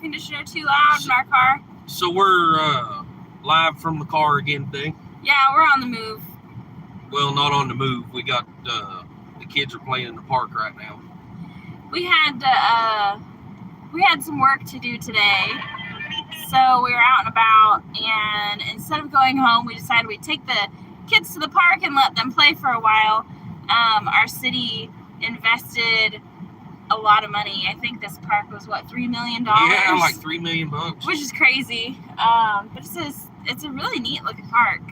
conditioner too loud in our car. So we're live from the car again today. Yeah, we're on the move. Well, not on the move. We got the kids are playing in the park right now. We had some work to do today, so we were out and about. And instead of going home, we decided we'd take the kids to the park and let them play for a while. Our city invested a lot of money. I think this park was $3 million. Yeah, like $3 million, which is crazy. But it's a really neat looking park.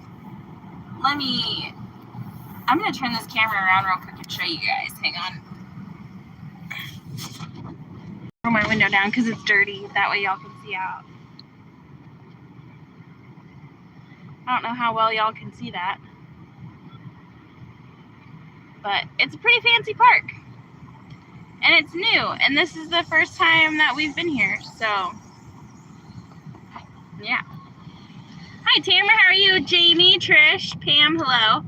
I'm gonna turn this camera around real quick and show you guys. Hang on. Roll my window down because it's dirty. That way y'all can see out. I don't know how well y'all can see that, but it's a pretty fancy park. And it's new, and this is the first time that we've been here, so yeah. Hi, Tamara, how are you? Jamie, Trish, Pam, hello.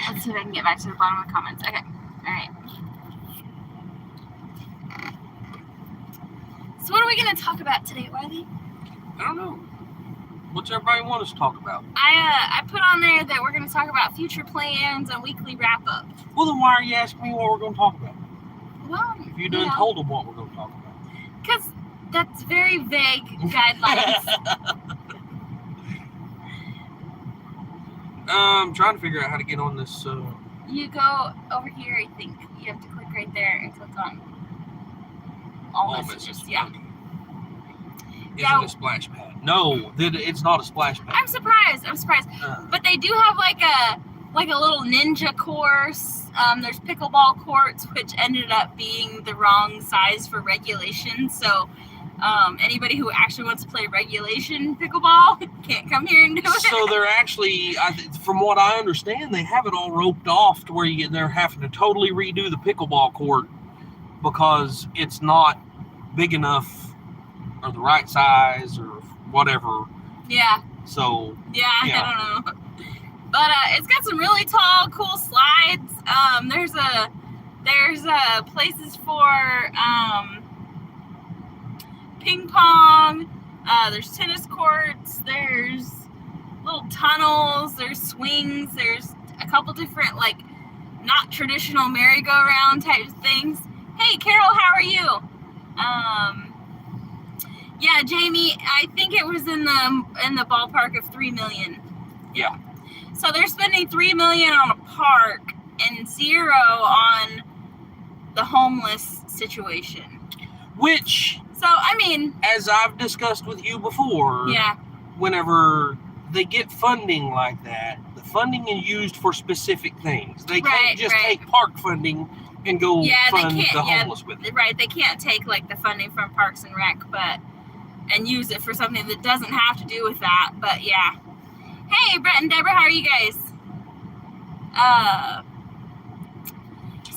Let's see if I can get back to the bottom of the comments. Okay, all right. So what are we going to talk about today, Wiley? I don't know. What's everybody want us to talk about? I put on there that we're going to talk about future plans and weekly wrap-up. Well, then why are you asking me what we're going to talk about? Well, if you done told them what we're going to talk about. Because that's very vague guidelines. I'm trying to figure out how to get on this. You go over here, I think. You have to click right there and click on all messages. Yeah. Is it a splash pad? No, it's not a splash pad. I'm surprised. But they do have like a little ninja course. There's pickleball courts, which ended up being the wrong size for regulation. So anybody who actually wants to play regulation pickleball can't come here and do it. So they're actually, from what I understand, they have it all roped off to where they're having to totally redo the pickleball court because it's not big enough or the right size or whatever. Yeah. So. Yeah. I don't know. But it's got some really tall, cool slides. There's places for ping pong. There's tennis courts. There's little tunnels. There's swings. There's a couple different not traditional merry-go-round type things. Hey, Carol, how are you? Yeah, Jamie, I think it was in the ballpark of $3 million. Yeah. So they're spending $3 million on a park and $0 on the homeless situation. Which, so I mean, as I've discussed with you before, yeah. Whenever they get funding like that, the funding is used for specific things. They can't just take park funding and go fund the homeless with it. Right, they can't take the funding from Parks and Rec, and use it for something that doesn't have to do with that. But yeah. Hey, Brett and Deborah, how are you guys?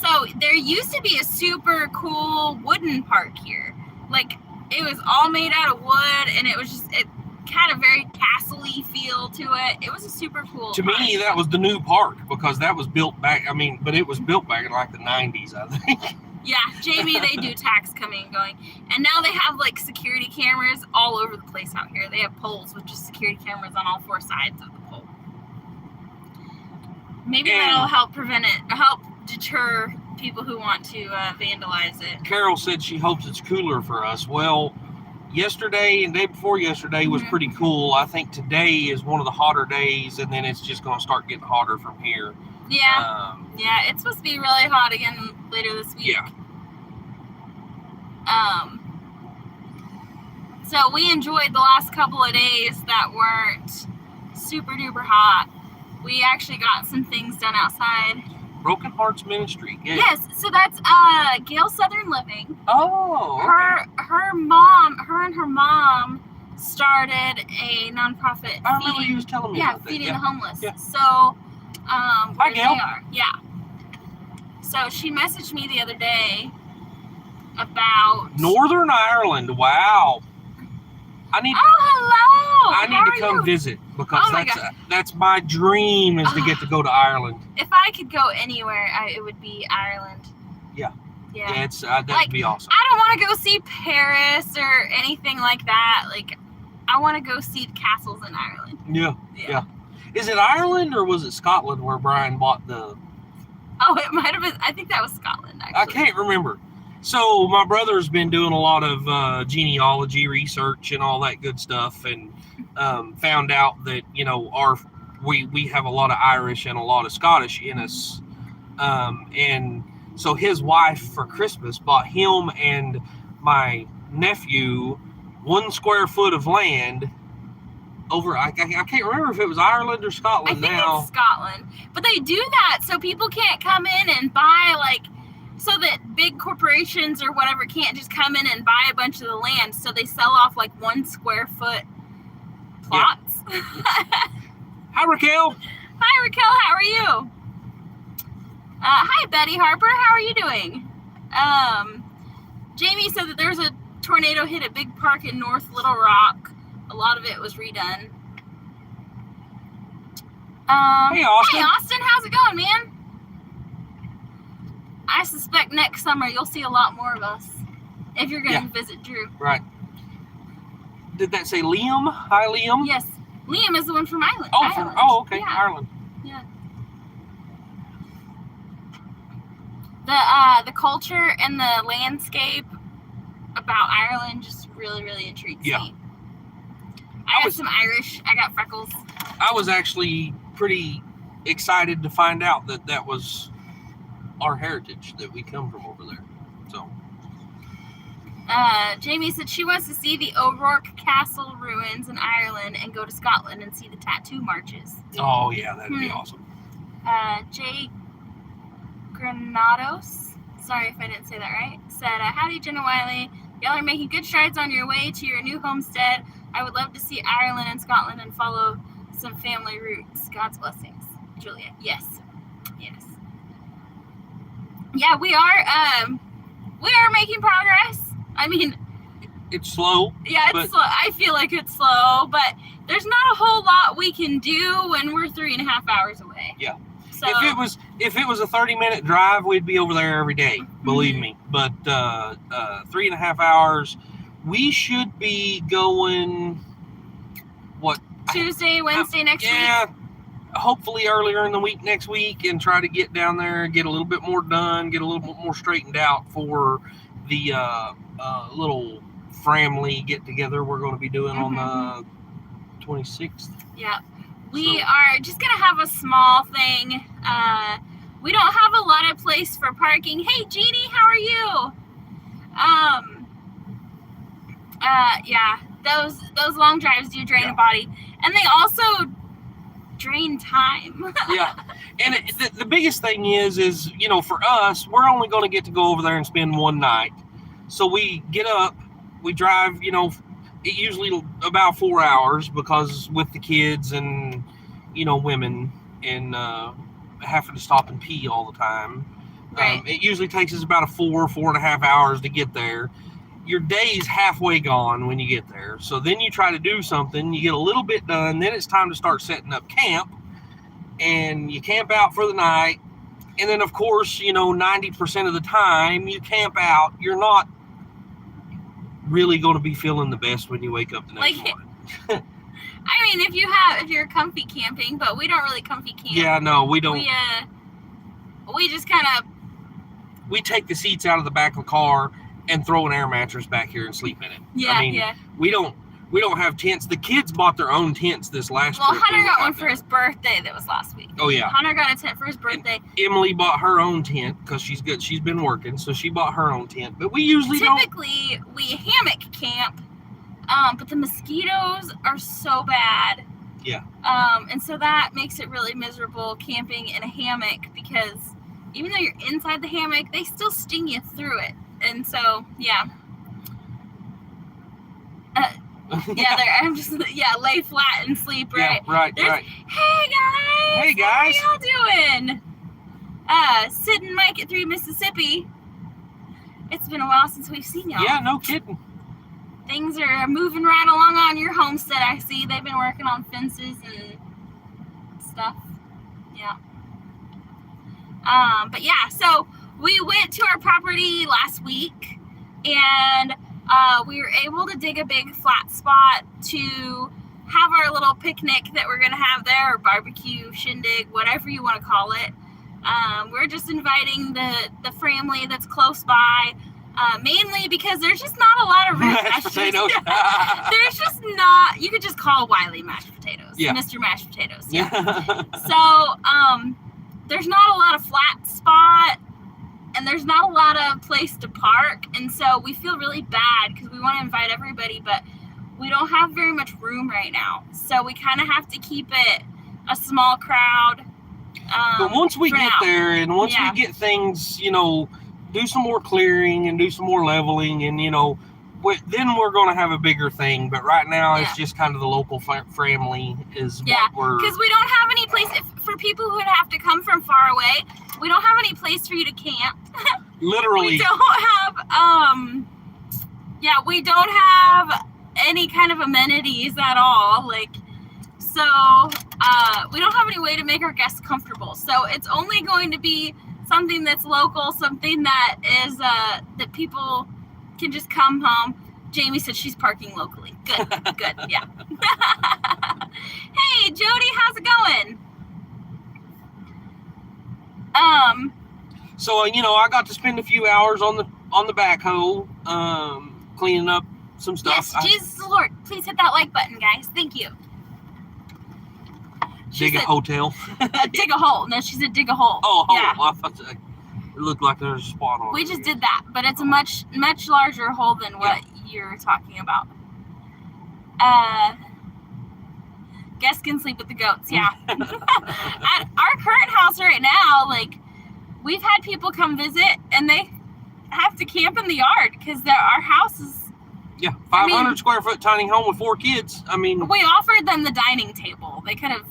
So there used to be a super cool wooden park here. It was all made out of wood, and it had a very castle-y feel to it. It was a super cool To park. me, that was the new park because that was built back, but it was built back in the 90s, I think. Yeah, Jamie, they do tax coming and going. And now they have security cameras all over the place out here. They have poles with just security cameras on all four sides of the pole. Maybe that'll help deter people who want to vandalize it. Carol said she hopes it's cooler for us. Well, yesterday and day before yesterday was pretty cool. I think today is one of the hotter days, and then it's just going to start getting hotter from here. Yeah. It's supposed to be really hot again later this week. Yeah. So we enjoyed the last couple of days that weren't super duper hot. We actually got some things done outside. Broken Hearts Ministry. Yeah. Yes, so that's Gale Southern Living. Oh. Okay. Her and her mom started a nonprofit. I remember you was telling me about that. Feeding the homeless. Yeah. So Hi, Gail. they are. Yeah. So she messaged me the other day about Northern Ireland. Wow. Oh, hello. I need to come visit because that's my dream is to get to go to Ireland. If I could go anywhere, it would be Ireland. Yeah. Yeah. it's that'd be awesome. I don't want to go see Paris or anything like that. Like, I want to go see the castles in Ireland. Yeah. Is it Ireland or was it Scotland where Brian bought the? Oh, it might have been. I think that was Scotland, actually. I can't remember. So my brother's been doing a lot of genealogy research and all that good stuff, and found out that we have a lot of Irish and a lot of Scottish in us, and so his wife for Christmas bought him and my nephew 1 square foot of land over. I can't remember if it was Ireland or Scotland. I think it's Scotland, but they do that so people can't come in and buy so that big corporations or whatever can't just come in and buy a bunch of the land. So they sell off 1 square foot plots. Yeah. Hi, Raquel. Hi, Raquel. How are you? Hi, Betty Harper. How are you doing? Jamie said that there's a tornado hit a big park in North Little Rock. A lot of it was redone. Hey, Austin. Hey, Austin. How's it going, man? I suspect next summer you'll see a lot more of us if you're going to visit Drew. Right. Did that say Liam? Hi, Liam. Yes. Liam is the one from Ireland. Okay. Yeah. Ireland. Yeah. The culture and the landscape about Ireland just really, really intrigues me. I got some Irish. I got freckles. I was actually pretty excited to find out that was our heritage, that we come from over there. So Jamie said she wants to see the O'Rourke Castle ruins in Ireland and go to Scotland and see the tattoo marches. Oh yeah, that'd be awesome. Jay Granados, sorry if I didn't say that right, said, howdy Jenn Wiley, y'all are making good strides on your way to your new homestead. I would love to see Ireland and Scotland and follow some family roots. God's blessings. Julia. Yes. Yeah, we are making progress. I mean, it's slow. Yeah, it's slow. I feel like it's slow, but there's not a whole lot we can do when we're 3.5 hours away. Yeah. So if it was a 30-minute drive, we'd be over there every day, believe me. But 3.5 hours, we should be going Tuesday, Wednesday next week? Yeah. Hopefully earlier in the week next week, and try to get down there and get a little bit more done, get a little bit more straightened out for the little family get together we're going to be doing on the 26th. Yeah. We are just going to have a small thing. We don't have a lot of place for parking. Hey, Jeannie, how are you? Yeah, those long drives do drain a body. And they also drain time. Yeah. And the biggest thing is, for us, we're only going to get to go over there and spend one night. So we get up, we drive, usually about 4 hours, because with the kids and, women and having to stop and pee all the time. Right. It usually takes us about 4.5 hours to get there. Your day's halfway gone when you get there. So then you try to do something, you get a little bit done, then it's time to start setting up camp, and you camp out for the night. And then, of course, 90% of the time you camp out, you're not really going to be feeling the best when you wake up the next morning. I mean, if you're comfy camping, but we don't really comfy camp. Yeah, no, we don't. We just kind of... We take the seats out of the back of the car and throw an air mattress back here and sleep in it. Yeah, we don't have tents. The kids bought their own tents this last trip. Well, Hunter got one for his birthday that was last week. Oh, yeah. Hunter got a tent for his birthday. And Emily bought her own tent because she's good. She's been working, so she bought her own tent. But we usually Typically, we hammock camp, but the mosquitoes are so bad. Yeah. And so that makes it really miserable camping in a hammock, because even though you're inside the hammock, they still sting you through it. And so, yeah. I'm just, lay flat and sleep, right? Yeah, right. Hey, guys! Hey, guys! How y'all doing? Sid and Mike at 3 Mississippi. It's been a while since we've seen y'all. Yeah, no kidding. Things are moving right along on your homestead, I see. They've been working on fences and stuff. Yeah. But yeah, so We went to our property last week, and we were able to dig a big flat spot to have our little picnic that we're going to have there, or barbecue, shindig, whatever you want to call it. We're just inviting the family that's close by, mainly because there's just not a lot of mashed potatoes. There's just not, you could just call Wiley mashed potatoes, Mr. Mashed Potatoes. Yeah. So there's not a lot of flat spot, and there's not a lot of place to park, and so we feel really bad because we want to invite everybody, but we don't have very much room right now, so we kind of have to keep it a small crowd. But once we get there, and once we get things, do some more clearing and do some more leveling, and then we're going to have a bigger thing. But right now, it's just kind of the local family is what we're. Because we don't have any place for people who would have to come from far away. We don't have any place for you to camp. Literally. We don't have. We don't have any kind of amenities at all. So we don't have any way to make our guests comfortable. So it's only going to be something that's local, something that is that people can just come home. Jamie said she's parking locally. Good, good, yeah. Hey, Jody, how's it going? So I got to spend a few hours on the backhoe, cleaning up some stuff. Yes, Jesus the Lord, please hit that like button, guys. Thank you. Dig a hotel. Dig a hole. No, she said dig a hole. Oh, yeah. Well, I thought it looked like there was a spot on it. We just did that, but it's a much larger hole than what you're talking about. Guests can sleep with the goats, yeah. At our current house right now, we've had people come visit, and they have to camp in the yard because our house is 500 square foot tiny home with 4 kids. We offered them the dining table. They could have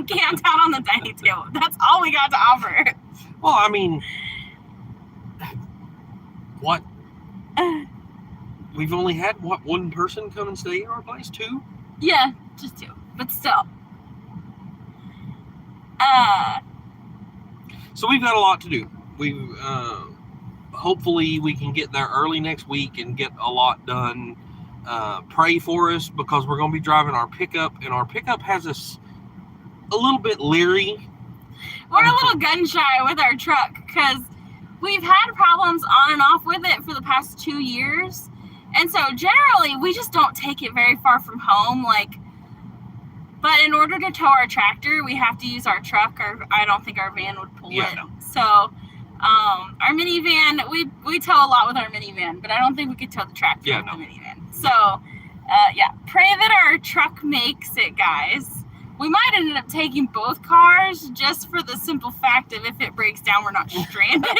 camped out on the dining table. That's all we got to offer. Well, what? We've only had one person come and stay in our place? 2? Yeah, just 2, but still. So we've got a lot to do. Hopefully we can get there early next week and get a lot done. Pray for us, because we're going to be driving our pickup, and our pickup has us a little bit leery. We're a little gun shy with our truck because we've had problems on and off with it for the past 2 years. And so generally we just don't take it very far from home. But in order to tow our tractor, we have to use our truck, or I don't think our van would pull it. No. So our minivan, we tow a lot with our minivan, but I don't think we could tow the tractor with the minivan. So pray that our truck makes it, guys. We might end up taking both cars just for the simple fact of if it breaks down, we're not stranded.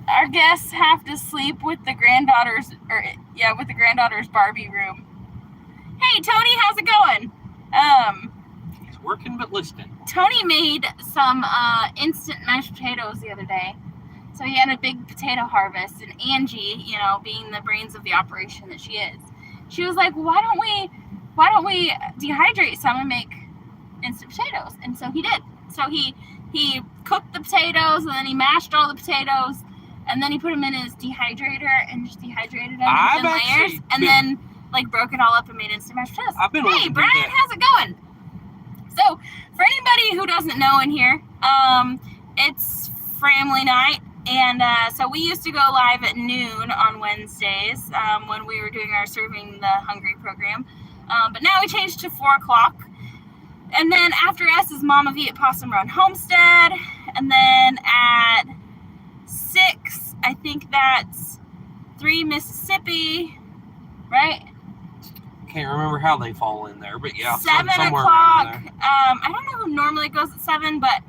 Our guests have to sleep with the granddaughter's Barbie room. Hey, Tony, how's it going? It's working but listening. Tony made some instant mashed potatoes the other day. So he had a big potato harvest, and Angie, being the brains of the operation that she is, she was like, why don't we dehydrate some and make instant potatoes? And so he did. So he cooked the potatoes, and then he mashed all the potatoes, and then he put them in his dehydrator and just dehydrated them in thin layers, and then broke it all up and made instant mashed potatoes. Hey, Brian, how's it going? So for anybody who doesn't know in here, it's family night. And so we used to go live at noon on Wednesdays when we were doing our Serving the Hungry program. But now we changed to 4 o'clock. And then after us is Mama V at Possum Run Homestead. And then at 6, I think that's 3 Mississippi, right? Can't remember how they fall in there, but yeah. 7 o'clock. I don't know who normally goes at 7, but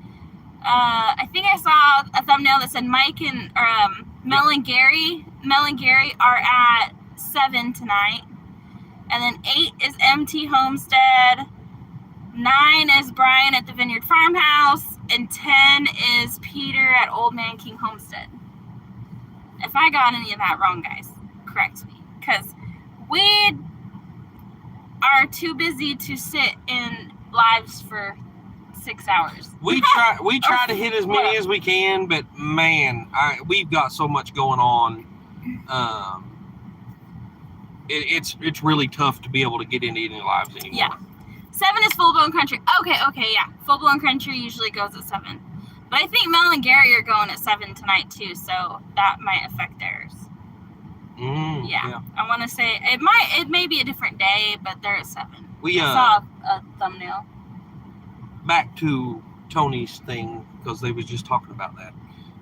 I think I saw a thumbnail that said Mike and Mel and Gary are at 7 tonight. And then 8 is MT Homestead. 9 is Brian at the Vineyard Farmhouse. And 10 is Peter at Old Man King Homestead. If I got any of that wrong, guys, correct me. Because we are too busy to sit in lives for 6 hours. We try to hit as many as we can, but man, we've got so much going on. It's really tough to be able to get into any lives anymore. Yeah. 7 is full-blown country. Okay, yeah. Full-blown country usually goes at 7. But I think Mel and Gary are going at 7 tonight too, so that might affect theirs. Yeah. I want to say it may be a different day, but they're at 7. I saw a thumbnail. Back to Tony's thing, because they was just talking about that.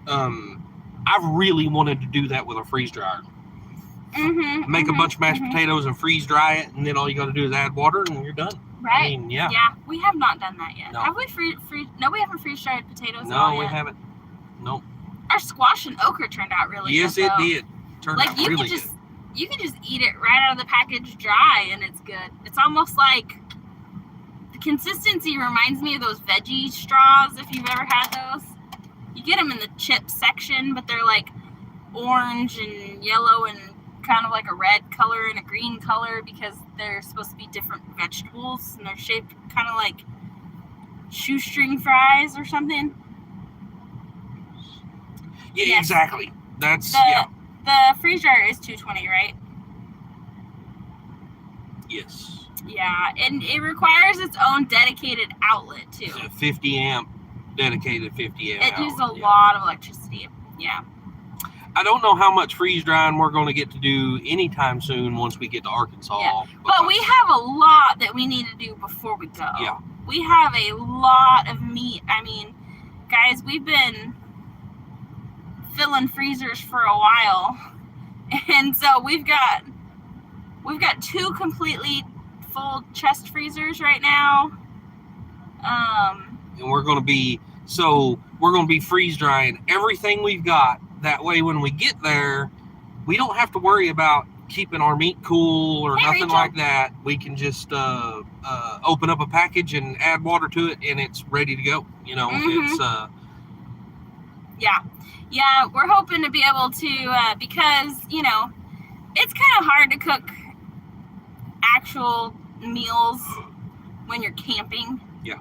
I've really wanted to do that with a freeze dryer. Make a bunch of mashed potatoes and freeze dry it, and then all you got to do is add water, and you're done. Right. I mean, yeah. Yeah, we have not done that yet. No. Have we No, we haven't freeze dried potatoes. No, we haven't. Nope. Our squash and okra turned out really good. Yes, it did. Turned out really good. You can just eat it right out of the package dry, and it's good. It's almost like the consistency reminds me of those veggie straws. If you've ever had those, you get them in the chip section, but they're like orange and yellow and kind of like a red color and a green color because they're supposed to be different vegetables, and they're shaped kind of like shoestring fries or something. Yeah, yes. Exactly. That's The freeze dryer is 220, right? Yes. Yeah, and it requires its own dedicated outlet too. 50 amp, dedicated 50 amp. It uses a lot of electricity. Yeah. I don't know how much freeze drying we're going to get to do anytime soon once we get to Arkansas. Yeah. But we have a lot that we need to do before we go. Yeah. We have a lot of meat. I mean, guys, we've been filling freezers for a while, and so we've got 2 completely full chest freezers right now. And we're going to be freeze drying everything we've got. That way, when we get there, we don't have to worry about keeping our meat cool or nothing Rachel. like that. We can just open up a package and add water to it, and it's ready to go. You know, it's Yeah, we're hoping to be able to, because, you know, it's kind of hard to cook actual meals when you're camping. Yeah.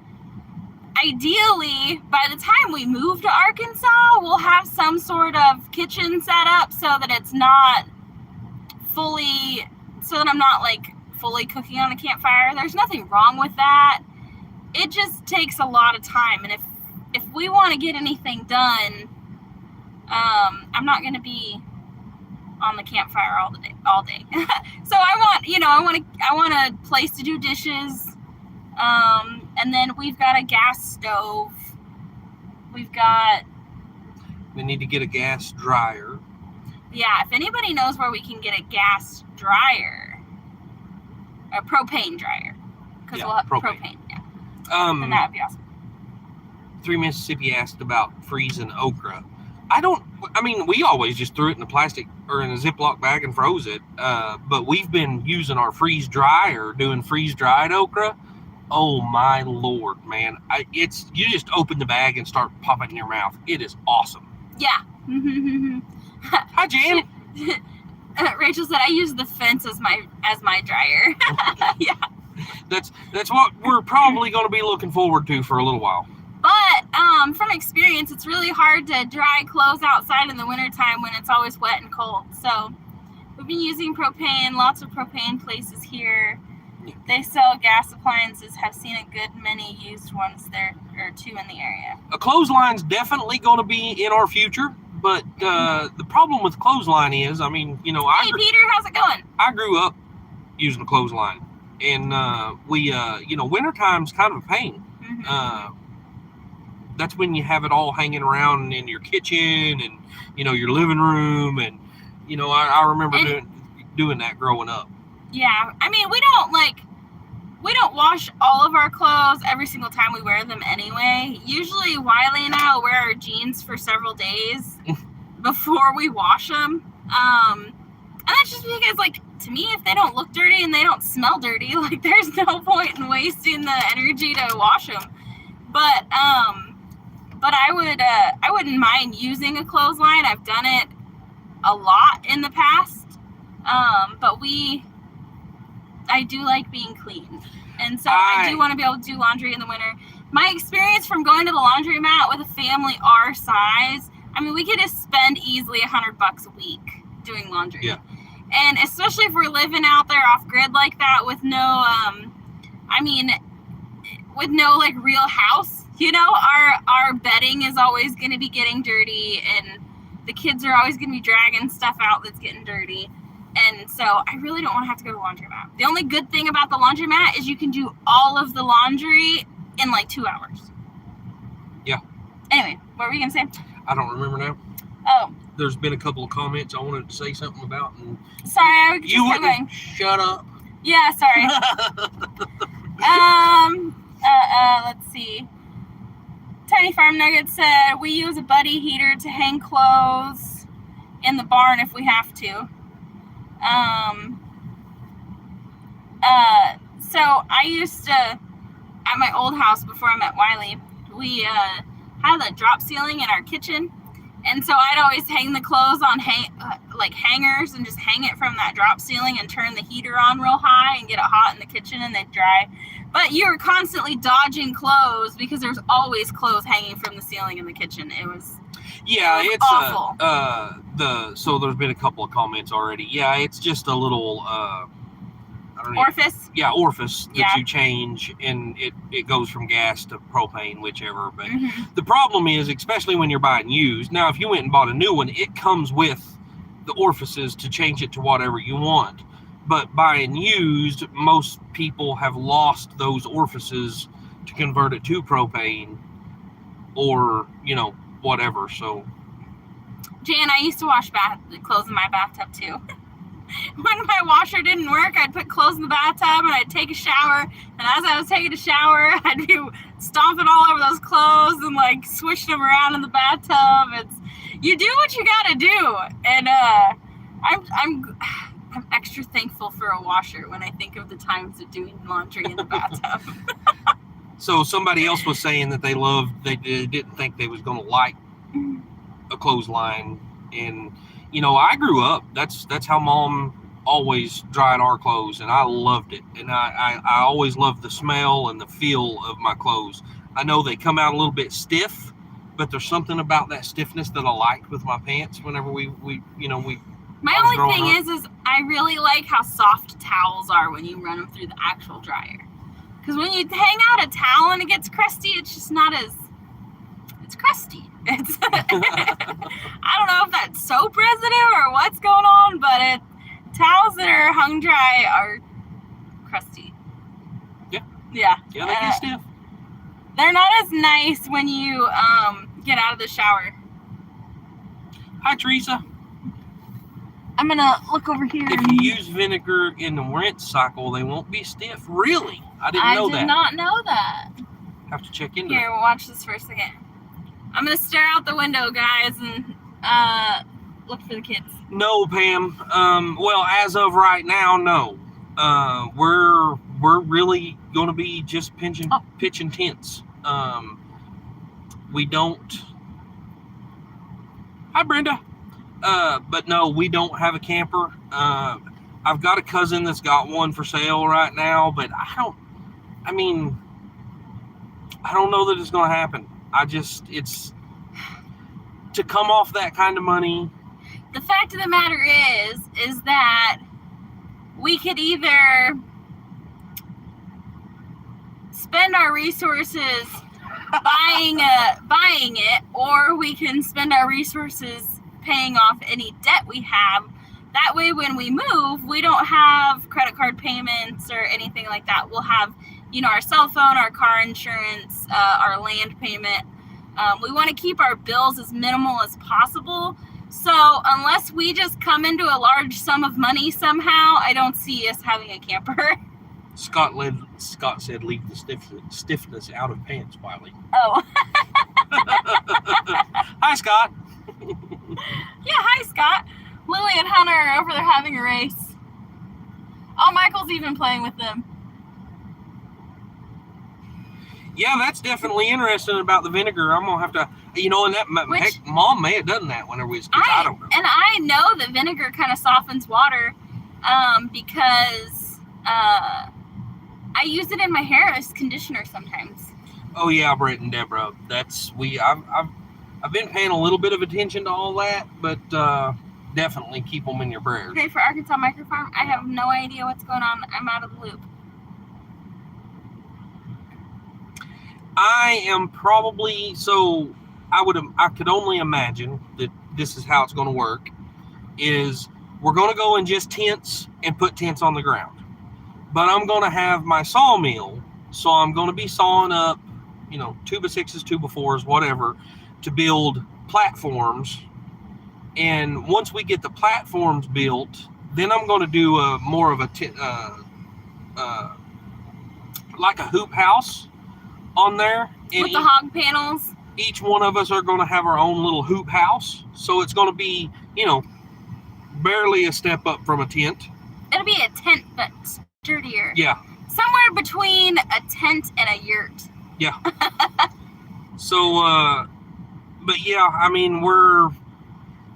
Ideally, by the time we move to Arkansas, we'll have some sort of kitchen set up so that it's not so that I'm not like fully cooking on a campfire. There's nothing wrong with that. It just takes a lot of time, and if we want to get anything done, I'm not going to be on the campfire all day. So I want a place to do dishes. And then we've got a gas stove. We need to get a gas dryer. Yeah, if anybody knows where we can get a gas dryer, a propane dryer, because we'll have propane. Yeah. Then that would be awesome. 3 Mississippi asked about freezing okra. We always just threw it in a plastic or in a Ziploc bag and froze it. But we've been using our freeze dryer, doing freeze dried okra. Oh my Lord, man. You just open the bag and start popping in your mouth. It is awesome. Yeah. Hi, Jen. Rachel said I use the fence as my dryer. Yeah. That's what we're probably going to be looking forward to for a little while. But from experience, it's really hard to dry clothes outside in the wintertime when it's always wet and cold. So we've been using propane, lots of propane places here. Yeah. They sell gas appliances, have seen a good many used ones there, or 2 in the area. A clothesline's definitely going to be in our future, but the problem with clothesline is, Hey, Peter, how's it going? I grew up using a clothesline, and wintertime's kind of a pain. Mm-hmm. That's when you have it all hanging around in your kitchen and, your living room. And, I remember doing that growing up. Yeah. I mean, we don't wash all of our clothes every single time we wear them anyway. Usually Wiley and I will wear our jeans for several days before we wash them. And that's just because, to me, if they don't look dirty and they don't smell dirty, there's no point in wasting the energy to wash them. But I wouldn't mind using a clothesline. I've done it a lot in the past. But I do like being clean. And so I do want to be able to do laundry in the winter. My experience from going to the laundromat with a family our size, I mean, we could just spend easily $100 a week doing laundry. Yeah. And especially if we're living out there off grid like that with no, with no like real house, you know, our bedding is always going to be getting dirty, and the kids are always going to be dragging stuff out that's getting dirty. And so I really don't want to have to go to the laundromat. The only good thing about the laundromat is you can do all of the laundry in like 2 hours. Yeah. Anyway, what were you going to say? I don't remember now. Oh. There's been a couple of comments I wanted to say something about. And sorry, I was you just going. Shut up. Yeah, sorry. Let's see. Tiny Farm Nugget said, we use a buddy heater to hang clothes in the barn if we have to. So I used to, at my old house before I met Wiley, we had a drop ceiling in our kitchen, and so I'd always hang the clothes on hangers and just hang it from that drop ceiling and turn the heater on real high and get it hot in the kitchen and they'd dry. But you were constantly dodging clothes because there's always clothes hanging from the ceiling in the kitchen. It was it's awful. So there's been a couple of comments already. Yeah, it's just a little orifice. Orifice that you change, and it goes from gas to propane, whichever. But the problem is, especially when you're buying used. Now, if you went and bought a new one, it comes with the orifices to change it to whatever you want. But buying used, most people have lost those orifices to convert it to propane, or whatever. So, Jan, I used to wash clothes in my bathtub too. When my washer didn't work, I'd put clothes in the bathtub and I'd take a shower. And as I was taking a shower, I'd be stomping all over those clothes and like swishing them around in the bathtub. You do what you gotta do. And I'm extra thankful for a washer when I think of the times of doing laundry in the bathtub. So somebody else was saying that they didn't think they was going to like a clothesline. And, I grew up, that's how Mom always dried our clothes, and I loved it. And I always loved the smell and the feel of my clothes. I know they come out a little bit stiff, but there's something about that stiffness that I liked with my pants whenever we My only thing is I really like how soft towels are when you run them through the actual dryer. Because when you hang out a towel and it gets crusty, it's just not as... It's crusty. It's I don't know if that's soap residue or what's going on, but towels that are hung dry are crusty. Yeah. Yeah. Yeah, they get stiff. They're not as nice when you get out of the shower. Hi, Teresa. I'm going to look over here. If you use vinegar in the rinse cycle, they won't be stiff. Really? I didn't know that. I did not know that. Have to check into Here, watch this for a second. I'm going to stare out the window, guys, and look for the kids. No, Pam. Well, as of right now, no. We're really going to be just pitching tents. We don't... Hi, Brenda. But no, we don't have a camper. I've got a cousin that's got one for sale right now, but I don't know that it's going to happen. It's to come off that kind of money. The fact of the matter is that we could either spend our resources buying it, or we can spend our resources paying off any debt we have. That way, when we move, we don't have credit card payments or anything like that. We'll have, our cell phone, our car insurance, our land payment. We want to keep our bills as minimal as possible. So unless we just come into a large sum of money somehow, I don't see us having a camper. Scott said, leave the stiffness out of pants, Wiley. Oh. Hi, Scott. Yeah, hi, Scott. Lily and Hunter are over there having a race. Oh, Michael's even playing with them. Yeah, that's definitely interesting about the vinegar. I'm going to have to, and that, heck, Mom may have done that whenever we was kids. I don't know. And I know that vinegar kind of softens water because I use it in my hair as conditioner sometimes. Oh yeah, Brett and Deborah. I've been paying a little bit of attention to all that, but definitely keep them in your prayers. Okay, for Arkansas Microfarm, I have no idea what's going on. I'm out of the loop. I am probably I could only imagine that this is how it's going to work. Is we're going to go in just tents and put tents on the ground, but I'm going to have my sawmill, so I'm going to be sawing up, 2x6s, 2x4s, whatever, to build platforms. And once we get the platforms built, then I'm going to do more of like a hoop house on there. And with the hog panels. Each one of us are going to have our own little hoop house. So it's going to be, barely a step up from a tent. It'll be a tent, but sturdier. Yeah. Somewhere between a tent and a yurt. Yeah. So, but yeah, I mean,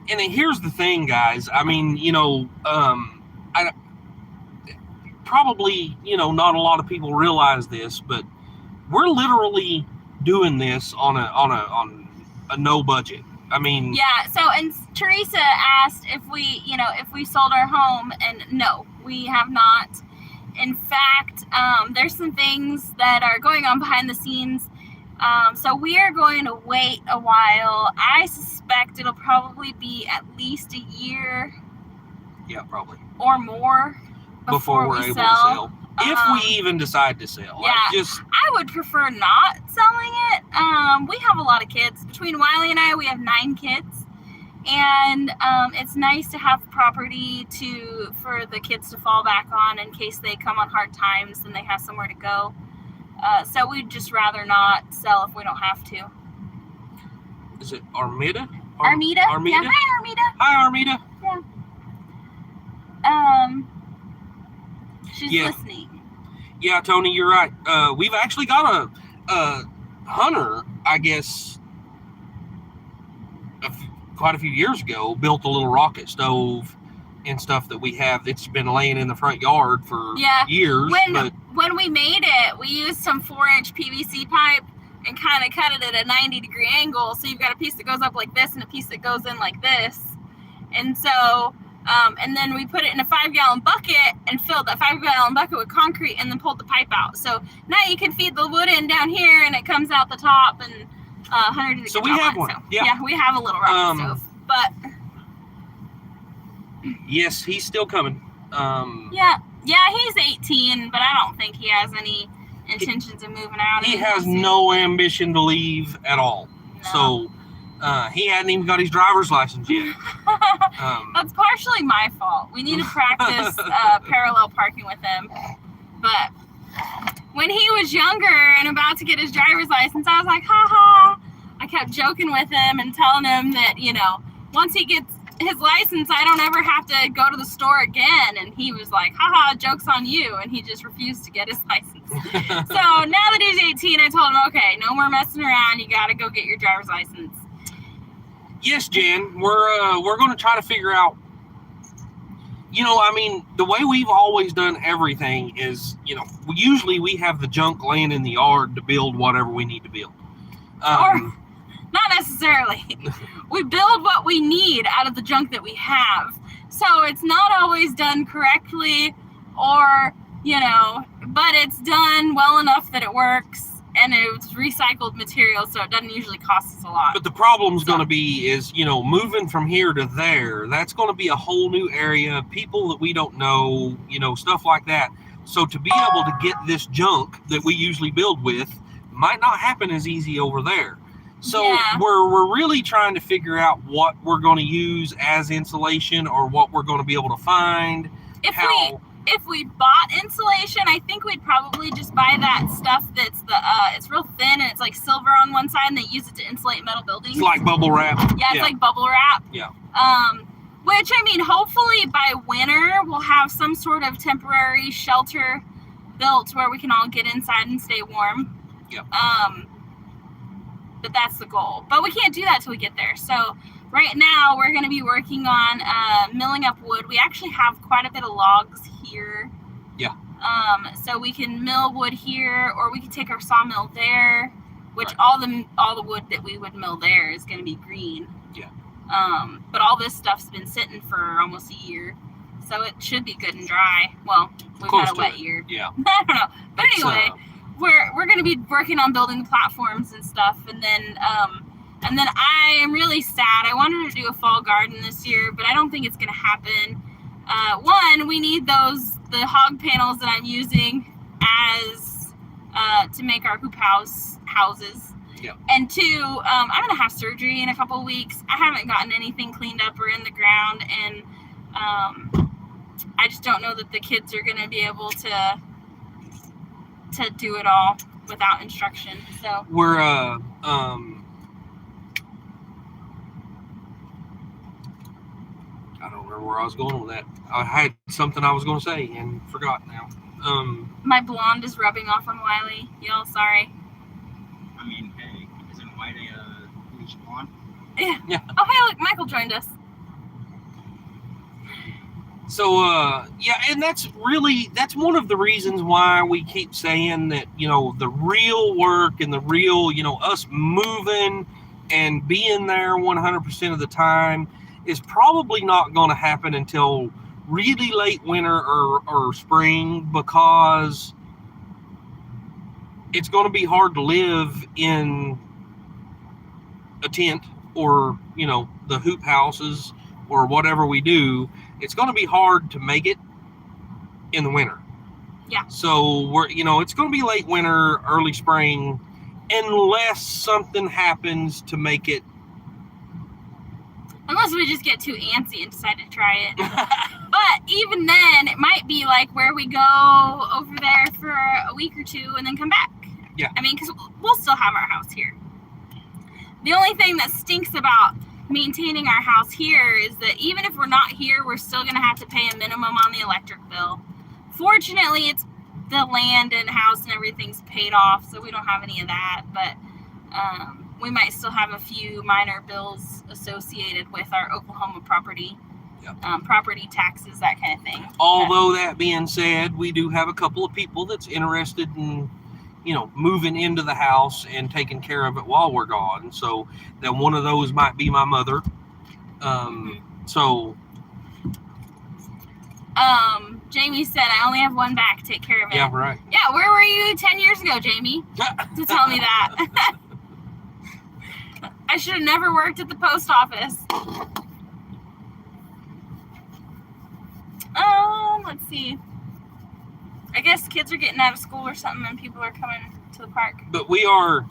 and here's the thing, guys. I mean, I probably, not a lot of people realize this, but we're literally doing this on a no budget. I mean, yeah. So, and Teresa asked if we sold our home, and no, we have not. In fact, there's some things that are going on behind the scenes. So we are going to wait a while. I suspect it'll probably be at least a year. Yeah, probably. Or more before we're able to sell. If we even decide to sell. Yeah. I would prefer not selling it. We have a lot of kids. Between Wiley and I, we have 9 kids. And it's nice to have property for the kids to fall back on in case they come on hard times and they have somewhere to go. So we'd just rather not sell if we don't have to. Is it Armida? Armida? Armida? Yeah, hi Armida. Hi Armida. Yeah. She's listening. Yeah, Tony, you're right. We've actually got a Hunter, I guess, quite a few years ago, built a little rocket stove and stuff that we have. It's been laying in the front yard for years. When we made it, we used some 4-inch PVC pipe and kind of cut it at a 90-degree angle. So you've got a piece that goes up like this and a piece that goes in like this. And so, and then we put it in a 5-gallon bucket and filled that 5-gallon bucket with concrete and then pulled the pipe out. So now you can feed the wood in down here and it comes out the top and Hunter did a So good we job have on it. one. So, yeah, we have a little rocket stove. But yes, he's still coming. Yeah, he's 18, but I don't think he has any intentions of moving out. He has no ambition to leave at all. No. So he hadn't even got his driver's license yet. That's partially my fault. We need to practice parallel parking with him. But when he was younger and about to get his driver's license, I was like, ha ha. I kept joking with him and telling him that, once he gets his license, I don't ever have to go to the store again. And he was like, haha, joke's on you. And he just refused to get his license. So now that he's 18, I told him, okay, no more messing around. You got to go get your driver's license. Yes, Jen, we're going to try to figure out, the way we've always done everything is, usually we have the junk laying in the yard to build whatever we need to build. Or not necessarily. We build what we need out of the junk that we have. So it's not always done correctly or, but it's done well enough that it works and it's recycled material, so it doesn't usually cost us a lot. But the problem's going to be is, moving from here to there, that's going to be a whole new area, people that we don't know, stuff like that. So to be able to get this junk that we usually build with might not happen as easy over there. So we're really trying to figure out what we're going to use as insulation or what we're going to be able to find. If we bought insulation, I think we'd probably just buy that stuff that's it's real thin and it's like silver on one side and they use it to insulate metal buildings. It's like bubble wrap. Yeah, it's like bubble wrap. Yeah. Which, hopefully by winter we'll have some sort of temporary shelter built where we can all get inside and stay warm. Yeah. But that's the goal. But we can't do that till we get there. So right now we're going to be working on milling up wood. We actually have quite a bit of logs here. Yeah. So we can mill wood here, or we could take our sawmill there, which Right. all the wood that we would mill there is going to be green. Yeah. But all this stuff's been sitting for almost a year, so it should be good and dry. Well, we've Close had a to wet it. year. Yeah. I don't know, but It's, anyway, we're going to be working on building the platforms and stuff, and then I am really sad. I wanted to do a fall garden this year, but I don't think it's going to happen. One, we need the hog panels that I'm using as to make our hoop houses. Yeah. And two, I'm going to have surgery in a couple of weeks. I haven't gotten anything cleaned up or in the ground, and I just don't know that the kids are going to be able to do it all without instruction. So we're I don't remember where I was going with that. I had something I was going to say and forgot now. my blonde is rubbing off on Wiley. Y'all, sorry. I mean, hey, isn't white a bleached blonde? Yeah. Oh, hey, look, Michael joined us. So, yeah, and that's one of the reasons why we keep saying that, the real work and the real, us moving and being there 100% of the time is probably not going to happen until really late winter or spring, because it's going to be hard to live in a tent or, the hoop houses or whatever we do. It's going to be hard to make it in the winter. Yeah. So it's going to be late winter, early spring, unless something happens to make it. Unless we just get too antsy and decide to try it. But even then, it might be like where we go over there for a week or two and then come back. Yeah. I mean, because we'll still have our house here. The only thing that stinks about maintaining our house here is that even if we're not here, we're still going to have to pay a minimum on the electric bill. Fortunately, it's the land and house and everything's paid off, so we don't have any of that. But we might still have a few minor bills associated with our Oklahoma property, property taxes, that kind of thing. Although that being said, we do have a couple of people that's interested in, moving into the house and taking care of it while we're gone. So then one of those might be my mother. So. Jamie said, I only have one back. Take care of it. Yeah, right. Yeah, where were you 10 years ago, Jamie? To tell me that. I should have never worked at the post office. Let's see. I guess kids are getting out of school or something and people are coming to the park. But we are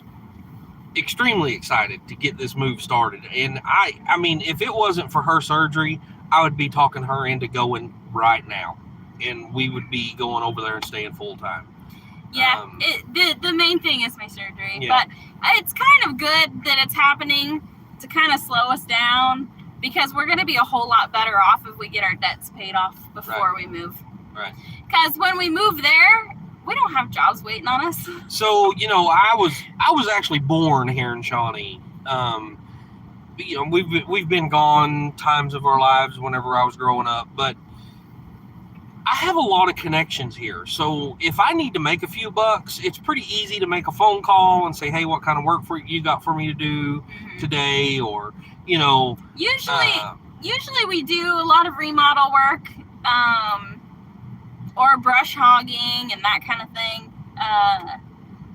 extremely excited to get this move started. And I mean, if it wasn't for her surgery, I would be talking her into going right now. And we would be going over there and staying full time. Yeah, the main thing is my surgery. Yeah. But it's kind of good that it's happening to kind of slow us down, because we're going to be a whole lot better off if we get our debts paid off before we move. Right. Because when we move there, we don't have jobs waiting on us. So, I was actually born here in Shawnee. We've been gone times of our lives whenever I was growing up, but I have a lot of connections here. So if I need to make a few bucks, it's pretty easy to make a phone call and say, hey, what kind of work you got for me to do today? Or, Usually we do a lot of remodel work, or brush hogging and that kind of thing.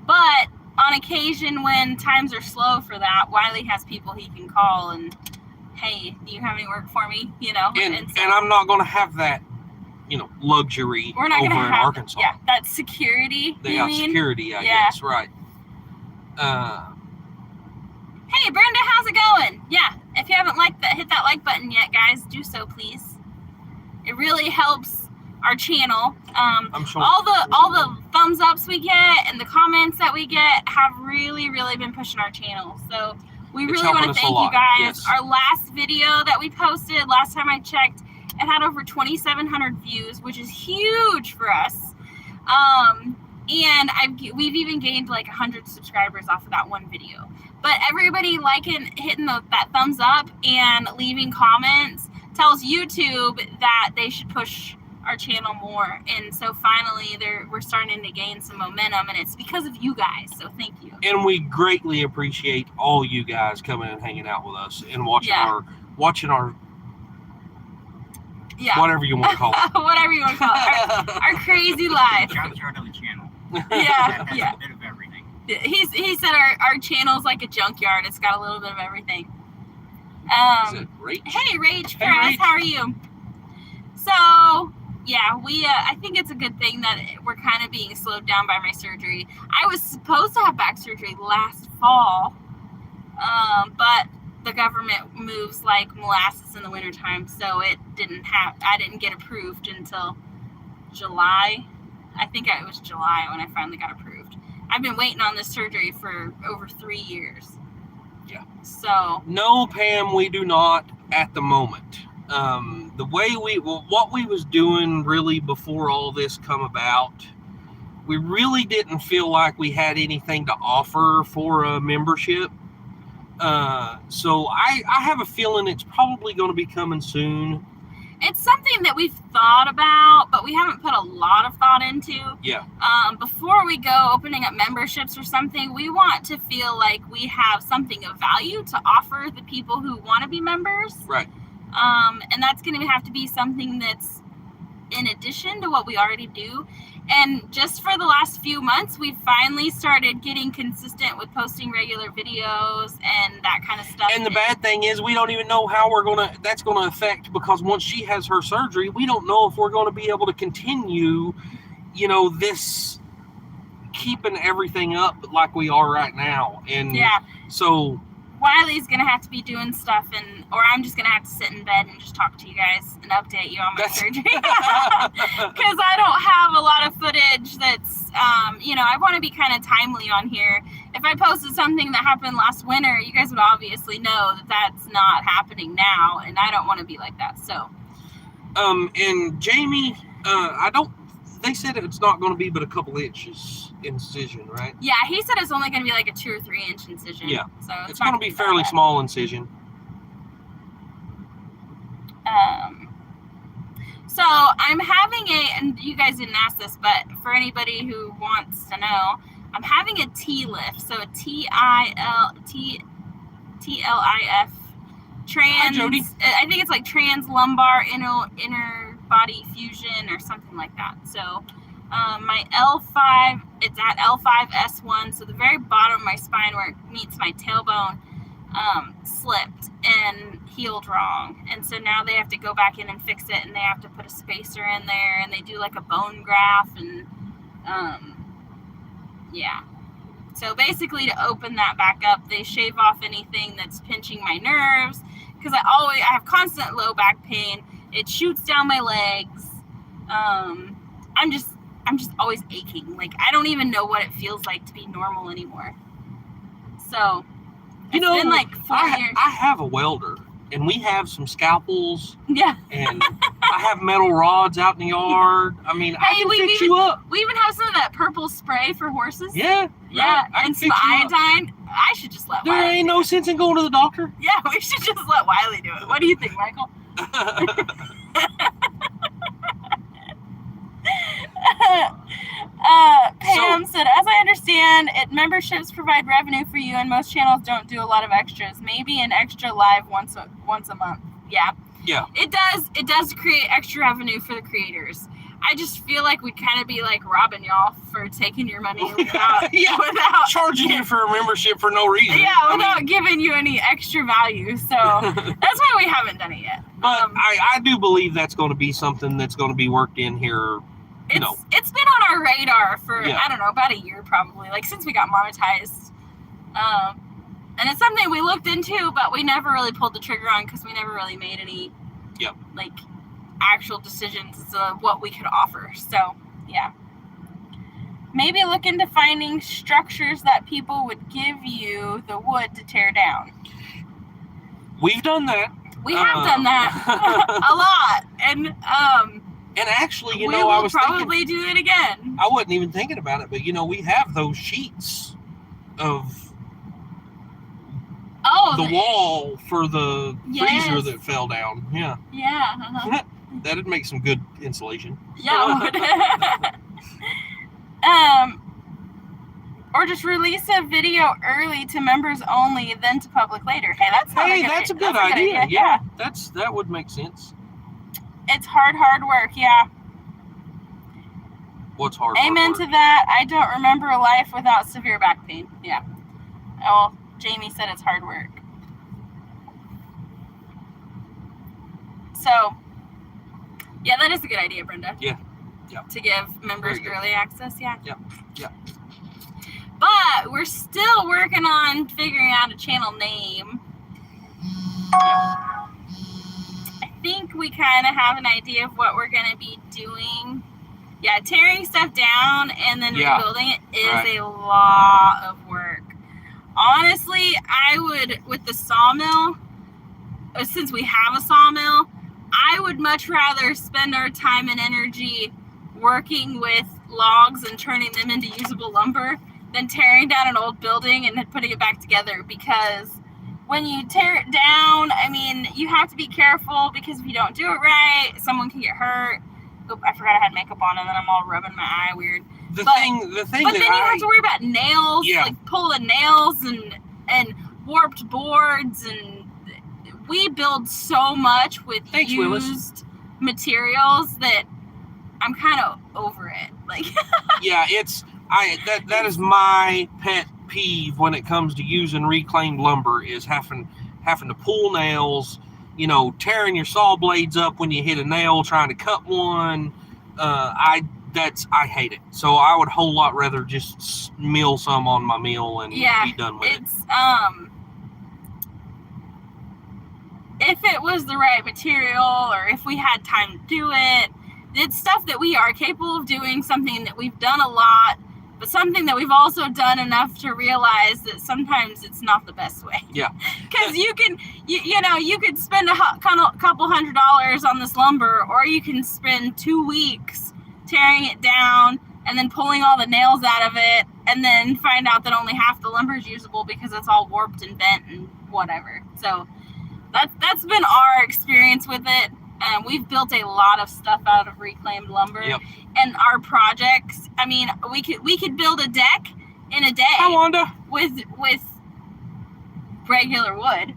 But on occasion, when times are slow for that, Wiley has people he can call and, hey, do you have any work for me? And I'm not going to have that, luxury we're not over gonna in have Arkansas. Yeah, that's security. Yeah, security, I guess, right. Hey, Brenda, how's it going? Yeah, if you haven't hit that like button yet, guys, do so, please. It really helps our channel. I'm sure. All the thumbs ups we get and the comments that we get have really, really been pushing our channel. So we really want to thank you guys. Yes. Our last video that we posted, last time I checked, it had over 2,700 views, which is huge for us. And we've even gained like 100 subscribers off of that one video. But everybody hitting that thumbs up and leaving comments tells YouTube that they should push our channel more, and so finally we're starting to gain some momentum, and it's because of you guys, so thank you. And we greatly appreciate all you guys coming and hanging out with us and watching our whatever you want to call it. Whatever you want to call it. Our crazy life. Junkyard of a channel. Yeah. A bit of everything. He said our channel's like a junkyard. It's got a little bit of everything. Is it Rach? Hey, Rach, Hey, Chris, Rach. how are you? So, yeah, I think it's a good thing that we're kind of being slowed down by my surgery. I was supposed to have back surgery last fall, but the government moves like molasses in the wintertime, so I didn't get approved until July. I think it was July when I finally got approved. I've been waiting on this surgery for over 3 years. Yeah. So. No, Pam, we do not at the moment. What we was doing really before all this come about, we really didn't feel like we had anything to offer for a membership. So I have a feeling it's probably going to be coming soon. It's something that we've thought about, but we haven't put a lot of thought into. Yeah. Before we go opening up memberships or something, we want to feel like we have something of value to offer the people who want to be members. Right. And that's going to have to be something that's in addition to what we already do. And just for the last few months, we've finally started getting consistent with posting regular videos and that kind of stuff. And the bad thing is we don't even know how that's going to affect, because once she has her surgery, we don't know if we're going to be able to continue, this keeping everything up like we are right now. And yeah. So Wiley's going to have to be doing stuff, or I'm just going to have to sit in bed and just talk to you guys and update you on my surgery. Because I don't have a lot of footage that's, I want to be kind of timely on here. If I posted something that happened last winter, you guys would obviously know that that's not happening now, and I don't want to be like that, so. And Jamie, they said it's not going to be but a couple inches incision, right? Yeah, he said it's only going to be like a 2 or 3 inch incision. Yeah. So it's going to be fairly small incision. So I'm having and you guys didn't ask this, but for anybody who wants to know, I'm having a T-lift. So a TLIF trans. Hi, Jody. I think it's like trans lumbar inner body fusion or something like that. So my L5, it's at L5S1, so the very bottom of my spine where it meets my tailbone slipped and healed wrong, and so now they have to go back in and fix it, and they have to put a spacer in there, and they do like a bone graft, and yeah. So basically, to open that back up, they shave off anything that's pinching my nerves, because I have constant low back pain. It shoots down my legs. I'm just always aching. Like, I don't even know what it feels like to be normal anymore. So, it's been like 4 years. I have a welder, and we have some scalpels. Yeah. And I have metal rods out in the yard. I mean, I can fix you up. We even have some of that purple spray for horses. Yeah. Yeah, I and some iodine. I should just let Wiley. There ain't no sense in going to the doctor. Yeah, we should just let Wiley do it. What do you think, Michael? Pam said, as I understand it, memberships provide revenue for you, and most channels don't do a lot of extras. Maybe an extra live once a month. Yeah. Yeah. It does create extra revenue for the creators. I just feel like we'd kind of be like robbing y'all for taking your money without charging you for a membership for no reason. Yeah, without giving you any extra value. So that's why we haven't done it yet. But I do believe that's going to be something that's going to be worked in here. It's been on our radar for, I don't know, about a year probably, like since we got monetized. And it's something we looked into, but we never really pulled the trigger on because we never really made any like actual decisions as to what we could offer. So, yeah. Maybe look into finding structures that people would give you the wood to tear down. We've done that. We have done that a lot. And actually, I was probably do it again. I wasn't even thinking about it, but we have those sheets of the wall for the freezer that fell down. Yeah. Yeah. That'd make some good insulation. Yeah, it would. Or just release a video early to members only, then to public later. Hey, that's a good idea. Yeah, that would make sense. It's hard work. Yeah. What's hard? Amen to that. I don't remember a life without severe back pain. Yeah. Oh, Jamie said it's hard work. So, yeah, that is a good idea, Brenda. Yeah. To give members early access. Yeah. Yeah. But we're still working on figuring out a channel name. I think we kind of have an idea of what we're going to be doing. Yeah, tearing stuff down and then rebuilding it is a lot of work. Honestly, I would, with the sawmill, since we have a sawmill, I would much rather spend our time and energy working with logs and turning them into usable lumber than tearing down an old building and then putting it back together, because when you tear it down, I mean, you have to be careful, because if you don't do it right, someone can get hurt. Oop, I forgot I had makeup on and then I'm all rubbing my eye weird. The thing but then you have to worry about nails, like pulling nails and warped boards, and we build so much with used materials that I'm kind of over it. Like yeah, that is my pet peeve when it comes to using reclaimed lumber, is having to pull nails, tearing your saw blades up when you hit a nail trying to cut one. I hate it. So I would a whole lot rather just mill some on my mill and be done with it. If it was the right material, or if we had time to do it, it's stuff that we are capable of doing, something that we've done a lot, but something that we've also done enough to realize that sometimes it's not the best way. Yeah. Because you could spend a couple $100s on this lumber, or you can spend 2 weeks tearing it down and then pulling all the nails out of it, and then find out that only half the lumber is usable because it's all warped and bent and whatever. So that's been our experience with it. We've built a lot of stuff out of reclaimed lumber. Yep. And our projects, I mean, we could build a deck in a day. Hi, Wanda. With regular wood,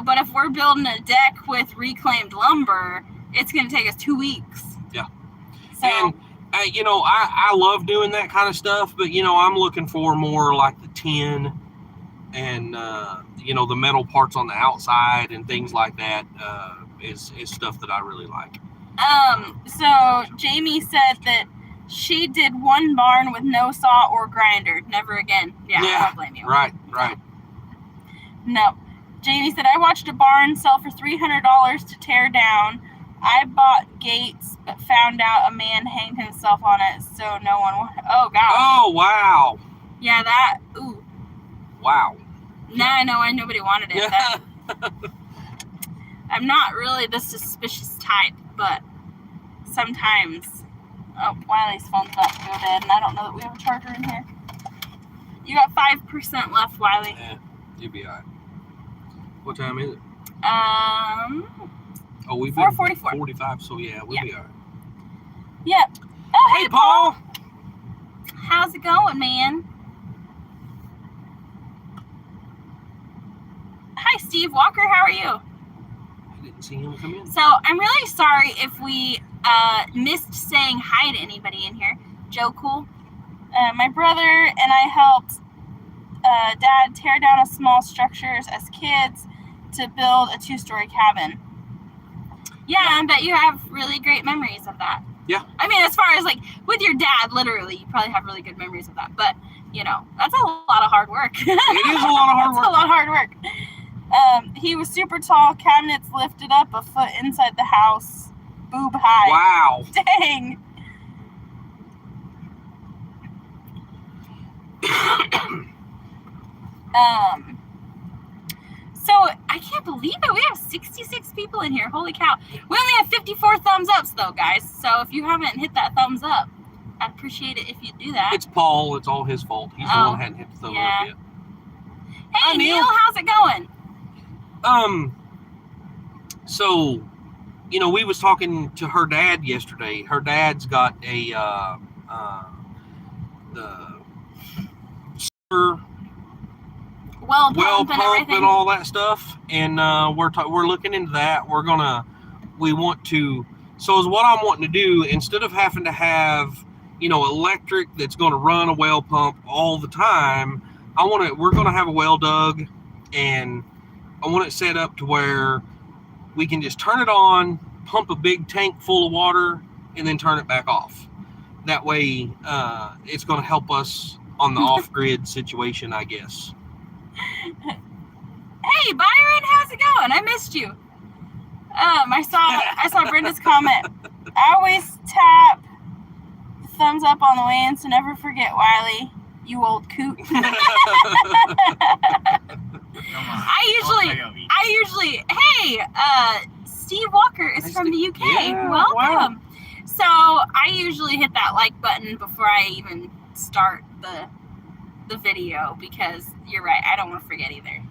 but if we're building a deck with reclaimed lumber, it's going to take us 2 weeks. Yeah. So, and I love doing that kind of stuff, but I'm looking for more like the tin and the metal parts on the outside and things like that. Is stuff that I really like. So Jamie said that she did one barn with no saw or grinder. Never again. Yeah. I don't blame you. Right. No. Jamie said, I watched a barn sell for $300 to tear down. I bought gates, but found out a man hanged himself on it, so no one wanted. Oh, gosh. Oh, wow. Yeah, that. Ooh. Wow. Nah, no, nobody wanted it. I'm not really the suspicious type, but sometimes. Oh, Wiley's phone's about to go dead, and I don't know that we have a charger in here. You got 5% left, Wiley. Yeah, you'll be alright. What time is it? We've been 4:44. 45, so yeah, we'll be alright. Yep. Oh, hey, Paul. How's it going, man? Hi, Steve Walker. How are you? Didn't see him come in. So I'm really sorry if we missed saying hi to anybody in here. Joe Cool. My brother and I helped Dad tear down a small structures as kids to build a 2-story cabin. Yeah, I bet you have really great memories of that. Yeah. I mean, as far as like with your dad, literally, you probably have really good memories of that. But that's a lot of hard work. It is a lot of hard work. It's a lot of hard work. He was super tall, cabinets lifted up a foot inside the house, boob high. Wow. Dang. So I can't believe it. We have 66 people in here. Holy cow. We only have 54 thumbs ups though, guys. So if you haven't hit that thumbs up, I'd appreciate it if you do that. It's Paul. It's all his fault. He's the one who hadn't hit the thumbs up yet. Hey, Hi, Neil, how's it going? So we was talking to her dad yesterday. Her dad's got a the well well pump and pump everything. and all that stuff, and we're looking into that. We want to. So is what I'm wanting to do, instead of having to have electric that's going to run a well pump all the time. We're going to have a well dug, and I want it set up to where we can just turn it on, pump a big tank full of water, and then turn it back off. That way, it's going to help us on the off-grid situation, I guess. Hey, Byron, how's it going? I missed you. I saw Brenda's comment. I always tap the thumbs up on the way in, so never forget, Wiley, you old coot. I usually, hey, Steve Walker is from the UK. Yeah, welcome. wow. So I usually hit that like button before I even start the video, because you're right, I don't want to forget either.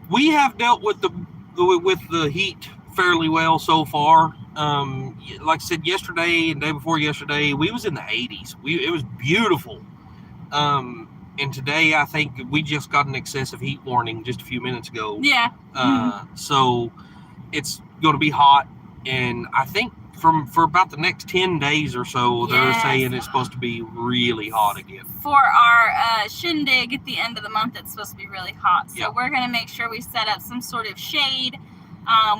We have dealt with the heat fairly well so far. Like I said, yesterday and day before yesterday, we was in the 80s. It was beautiful. And today, I think we just got an excessive heat warning just a few minutes ago. Yeah. So it's going to be hot, and I think for about the next 10 days or so, they're saying it's supposed to be really hot again. For our shindig at the end of the month, it's supposed to be really hot. So Yep. We're going to make sure we set up some sort of shade.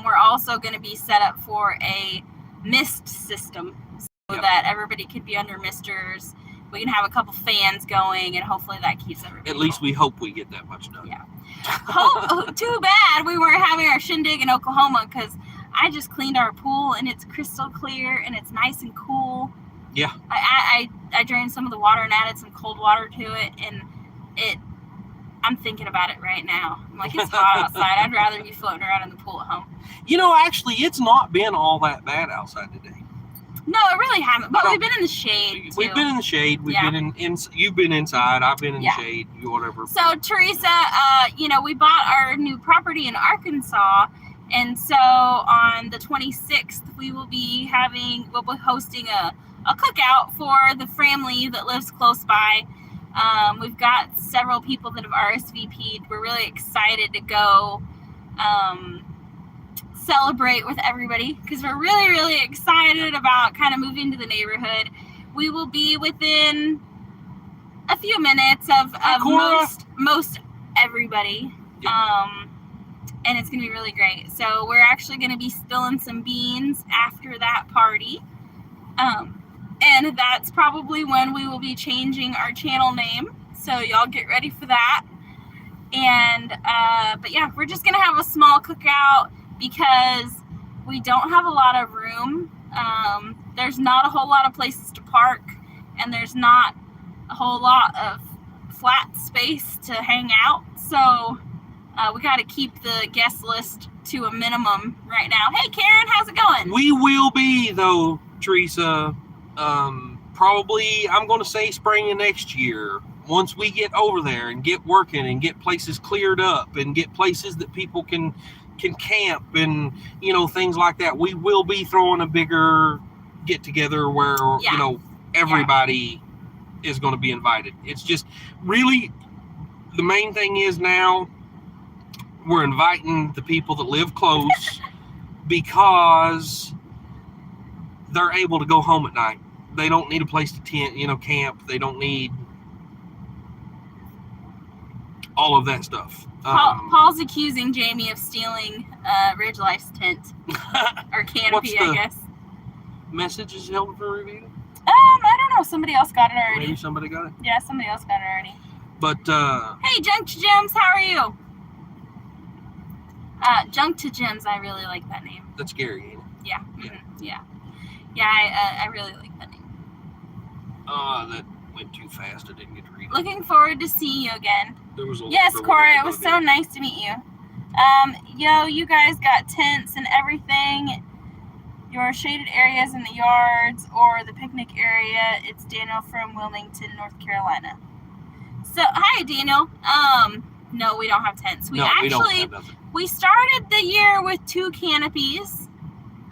We're also going to be set up for a mist system, so Yep. that everybody could be under misters. We can have a couple fans going, and hopefully that keeps everybody At least cool. we hope we get that much done. Yeah. Too bad we weren't having our shindig in Oklahoma, because I just cleaned our pool and it's crystal clear and it's nice and cool. Yeah. I drained some of the water and added some cold water to it, and I'm thinking about it right now. I'm like, it's hot outside. I'd rather be floating around in the pool at home. Actually, it's not been all that bad outside today. No, it really hasn't. But we've been in the shade too. We've been in the shade. We've Yeah. been you've been inside. I've been in Yeah. the shade. Whatever. So Teresa, we bought our new property in Arkansas, and so on the 26th we will be hosting a cookout for the family that lives close by. We've got several people that have RSVP'd. We're really excited to go celebrate with everybody, because we're really, really excited about kind of moving to the neighborhood. We will be within a few minutes of most everybody. Yep. And it's gonna be really great. So we're actually gonna be spilling some beans after that party. And that's probably when we will be changing our channel name. So y'all get ready for that. And but yeah, we're just gonna have a small cookout, because we don't have a lot of room. There's not a whole lot of places to park, and there's not a whole lot of flat space to hang out. So we got to keep the guest list to a minimum right now. Hey, Karen, how's it going? We will be, though, Teresa, probably, I'm going to say spring of next year, once we get over there and get working and get places cleared up and get places that people can camp and, things like that. We will be throwing a bigger get together where, everybody is going to be invited. It's just really, the main thing is now we're inviting the people that live close because they're able to go home at night. They don't need a place to camp. They don't need all of that stuff. Paul's accusing Jamie of stealing Ridge Life's tent or canopy, I guess. Message is held for review. I don't know. Somebody else got it already. Maybe somebody got it. Yeah, somebody else got it already. But hey, Junk to Gems, how are you? Junk to Gems, I really like that name. that's scary, ain't it? Yeah. Yeah. Mm-hmm. Yeah. I really like that name. That went too fast. I didn't get to read it. Looking forward to seeing you again. There was a Yes, there Cora, a it was little so bit. nice to meet you. You guys got tents and everything. Your shaded areas in the yards or the picnic area. It's Daniel from Wilmington, North Carolina. So, hi, Daniel. No, we don't have tents. We No, we don't actually have nothing. we started the year with 2 canopies.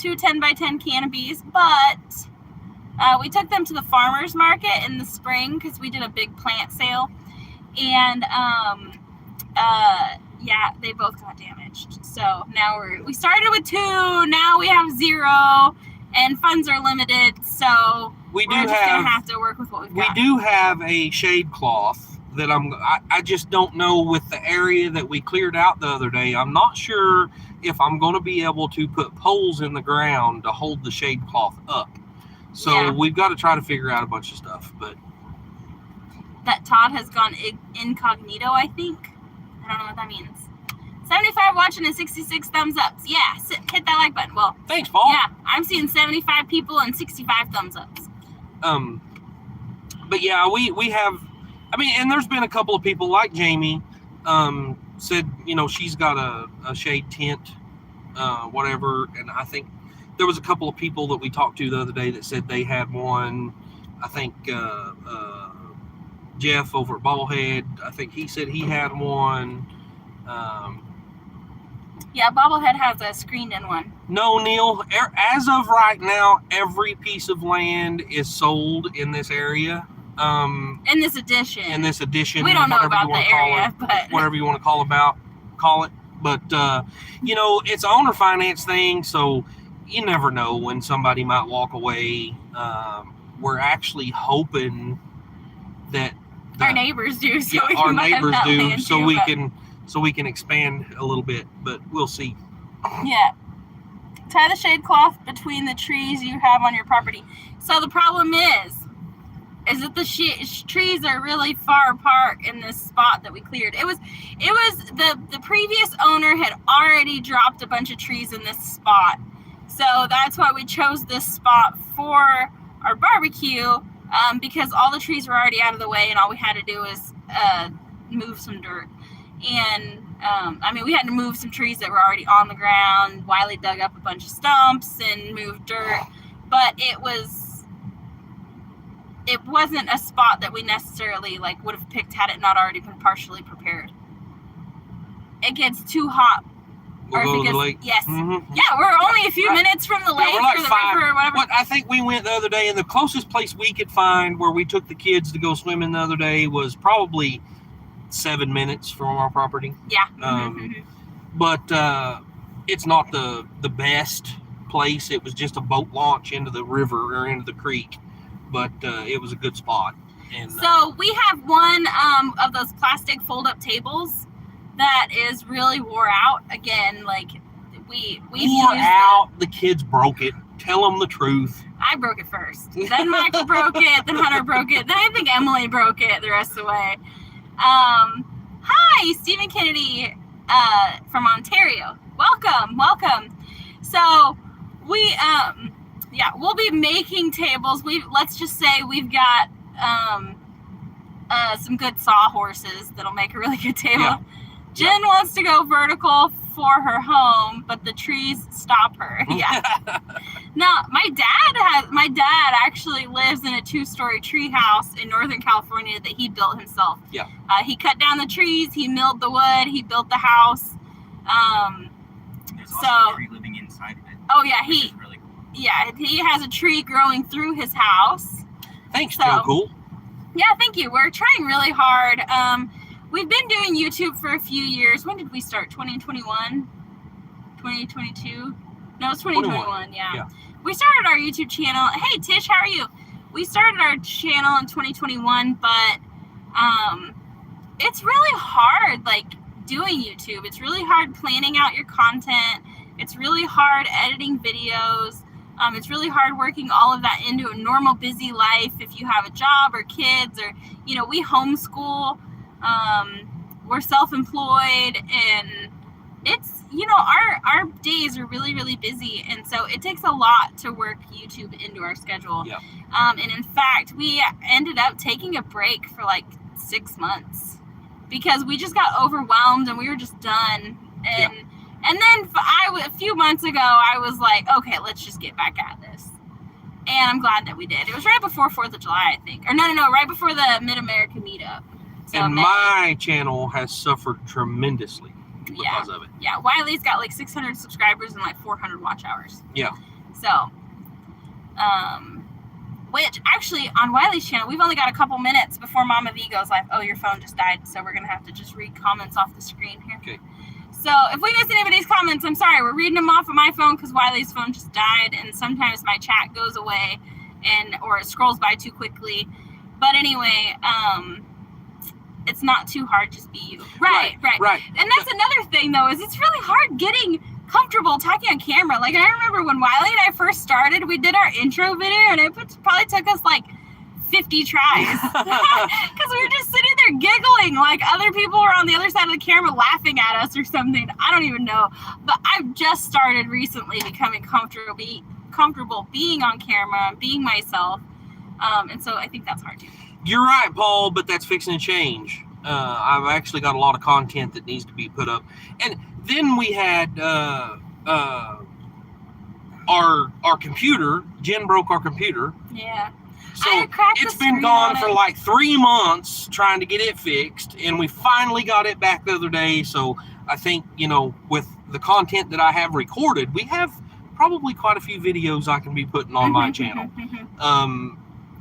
2 10x10 canopies, but we took them to the farmer's market in the spring because we did a big plant sale. And yeah, they both got damaged. So now we started with 2, now we have 0, and funds are limited. So we're just gonna have to work with what we've got. We do have a shade cloth that I just don't know with the area that we cleared out the other day. I'm not sure if I'm going to be able to put poles in the ground to hold the shade cloth up. So we've got to try to figure out a bunch of stuff. But that Todd has gone incognito, I think. I don't know what that means. 75 watching and 66 thumbs ups. Yeah, hit that like button. Well, thanks, Paul. Yeah, I'm seeing 75 people and 65 thumbs ups. But yeah, we have. I mean, and there's been a couple of people like Jamie, said, you know, she's got a shade tent, whatever. And I think there was a couple of people that we talked to the other day that said they had one. I think Jeff over at Bobblehead, I think he said he had one. Yeah, Bobblehead has a screened-in one. No, Neil, as of right now, every piece of land is sold in this area. In this edition. We don't know about the area, but whatever you want to call it. But you know, it's an owner finance thing, so you never know when somebody might walk away. We're actually hoping that our neighbors do, so we can expand a little bit, but we'll see. Yeah. Tie the shade cloth between the trees you have on your property. So the problem is that the trees are really far apart in this spot that we cleared. It was the previous owner had already dropped a bunch of trees in this spot. So that's why we chose this spot for our barbecue, because all the trees were already out of the way and all we had to do was move some dirt. And I mean, we had to move some trees that were already on the ground. Wiley dug up a bunch of stumps and moved dirt, but it wasn't a spot that we necessarily would have picked had it not already been partially prepared. It gets too hot. We'll go to the lake. Yes. Mm-hmm. Yeah, we're only a few minutes from the lake or the river or whatever. I think we went the other day, and the closest place we could find where we took the kids to go swimming the other day was probably 7 minutes from our property. Yeah. But it's not the best place. It was just a boat launch into the river or into the creek. But it was a good spot. And so we have one of those plastic fold-up tables that is really wore out. Again, we wore out. The kids broke it. Tell them the truth. I broke it first. Then Max broke it. Then Hunter broke it. Then I think Emily broke it the rest of the way. Hi, Stephen Kennedy from Ontario. Welcome. So we we'll be making tables. Let's just say we've got some good sawhorses that'll make a really good table. Yeah. Jen wants to go vertical for her home, but the trees stop her. Yeah. Now, my dad actually lives in a 2-story tree house in Northern California that he built himself. Yeah. He cut down the trees, he milled the wood, he built the house. There's also a tree living inside of it. Oh yeah, which is really cool. Yeah, he has a tree growing through his house. Thanks, Joe Cool. Yeah, thank you. We're trying really hard. We've been doing YouTube for a few years. When did we start? 2021? 2022? No, it's 2021. Yeah. We started our YouTube channel. Hey, Tish, how are you? We started our channel in 2021, but it's really hard, doing YouTube. It's really hard planning out your content. It's really hard editing videos. It's really hard working all of that into a normal busy life if you have a job or kids or, we homeschool. We're self-employed and it's, our days are really, really busy. And so it takes a lot to work YouTube into our schedule. Yeah. And in fact, we ended up taking a break for 6 months because we just got overwhelmed and we were just done. And then a few months ago, I was like, okay, let's just get back at this. And I'm glad that we did. It was right before 4th of July, I think. Or no, right before the Mid-America meetup. So and my channel has suffered tremendously because of it. Yeah, Wiley's got 600 subscribers and 400 watch hours. Yeah. So, which actually on Wiley's channel, we've only got a couple minutes before Mama V goes live. Oh, your phone just died, so we're gonna have to just read comments off the screen here. Okay. So if we miss anybody's comments, I'm sorry. We're reading them off of my phone because Wiley's phone just died, and sometimes my chat goes away, or it scrolls by too quickly. But anyway, it's not too hard. Just be you. Right. And that's another thing, though, is it's really hard getting comfortable talking on camera. Like, I remember when Wiley and I first started, we did our intro video, and it probably took us like 50 tries because we were just sitting there giggling like other people were on the other side of the camera laughing at us or something. I don't even know, but I've just started recently becoming comfortable being on camera, being myself, and so I think that's hard too. You're right, Paul, but that's fixing to change. I've actually got a lot of content that needs to be put up. And then we had our computer. Jen broke our computer. Yeah. So it's been gone for like 3 months trying to get it fixed, and we finally got it back the other day. So I think, with the content that I have recorded, we have probably quite a few videos I can be putting on my channel.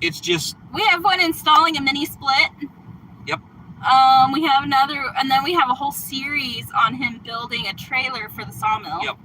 It's just... We have one installing a mini split. Yep. We have another, and then we have a whole series on him building a trailer for the sawmill. Yep.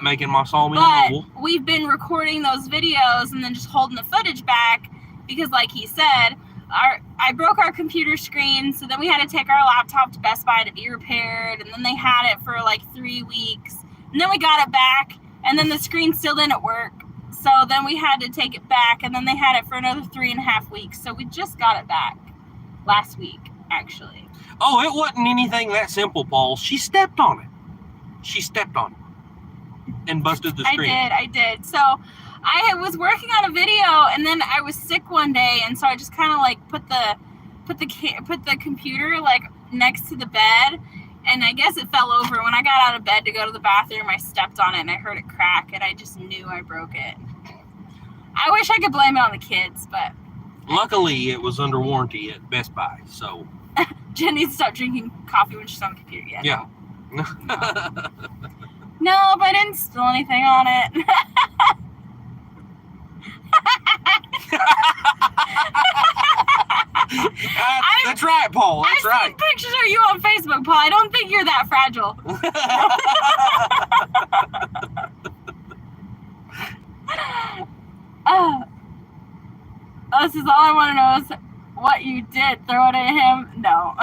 Making my sawmill mobile. We've been recording those videos and then just holding the footage back because, like he said, I broke our computer screen, so then we had to take our laptop to Best Buy to be repaired, and then they had it for like 3 weeks, and then we got it back, and then the screen still didn't work, so then we had to take it back, and then they had it for another 3.5 weeks, so we just got it back last week, actually. Oh, it wasn't anything that simple, Paul. She stepped on it. And busted the screen. I did. So I was working on a video, and then I was sick one day, and so I just kind of like put the computer like next to the bed, and I guess it fell over. When I got out of bed to go to the bathroom, I stepped on it and I heard it crack, and I just knew I broke it. I wish I could blame it on the kids, but luckily it was under warranty at Best Buy. So Jen needs to stop drinking coffee when she's on the computer. Yeah. No, but I didn't spill anything on it. That's right, Paul. That's right. I've seen pictures of you on Facebook, Paul. I don't think you're that fragile. This is all I want to know is what you did. Throw it at him? No.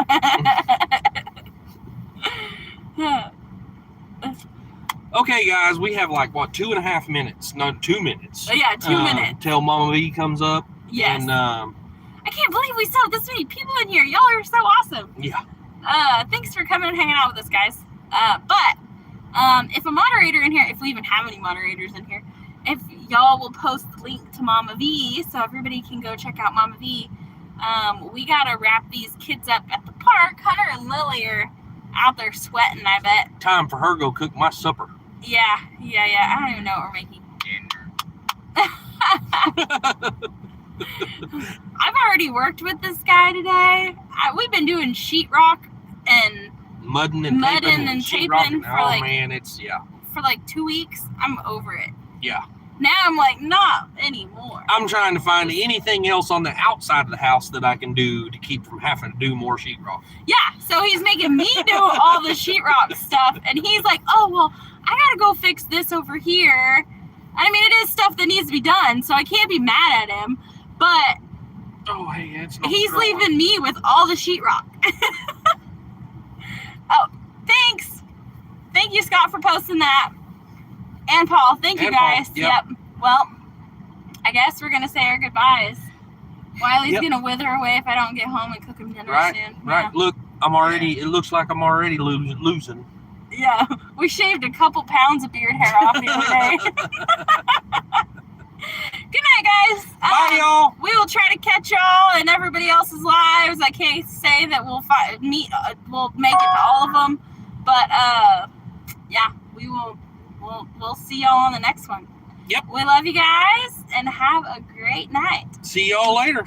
Okay, guys, we have like, 2.5 minutes? No, 2 minutes. Yeah, 2 minutes. Till Mama V comes up. Yes. And, I can't believe we still have this many people in here. Y'all are so awesome. Yeah. Thanks for coming and hanging out with us, guys. But if a moderator in here, if we even have any moderators in here, if y'all will post the link to Mama V so everybody can go check out Mama V, we got to wrap these kids up at the park. Hunter and Lily are out there sweating, I bet. Time for her to go cook my supper. Yeah. I don't even know what we're making. I've already worked with this guy today. We've been doing sheetrock and mudding and taping for like, man, it's, yeah. For like 2 weeks. I'm over it. Yeah. Now I'm like, not anymore. I'm trying to find anything else on the outside of the house that I can do to keep from having to do more sheetrock. Yeah, so he's making me do all the sheetrock stuff, and he's like, oh, well, I gotta go fix this over here. I mean, it is stuff that needs to be done, so I can't be mad at him, but oh, hey, it's he's leaving me with all the sheetrock. Oh, thanks. Thank you, Scott, for posting that. And Paul, thank you guys. Paul, yep. Well, I guess we're gonna say our goodbyes. Wiley's Yep. gonna wither away if I don't get home and cook him dinner soon. Right. Yeah. Look, it looks like I'm already losing. Yeah, we shaved a couple pounds of beard hair off the other day. Good night, guys. Bye, y'all. We will try to catch y'all in everybody else's lives. I can't say that we'll make it to all of them, but yeah, we will. We'll see y'all on the next one. Yep. We love you guys and have a great night. See y'all later.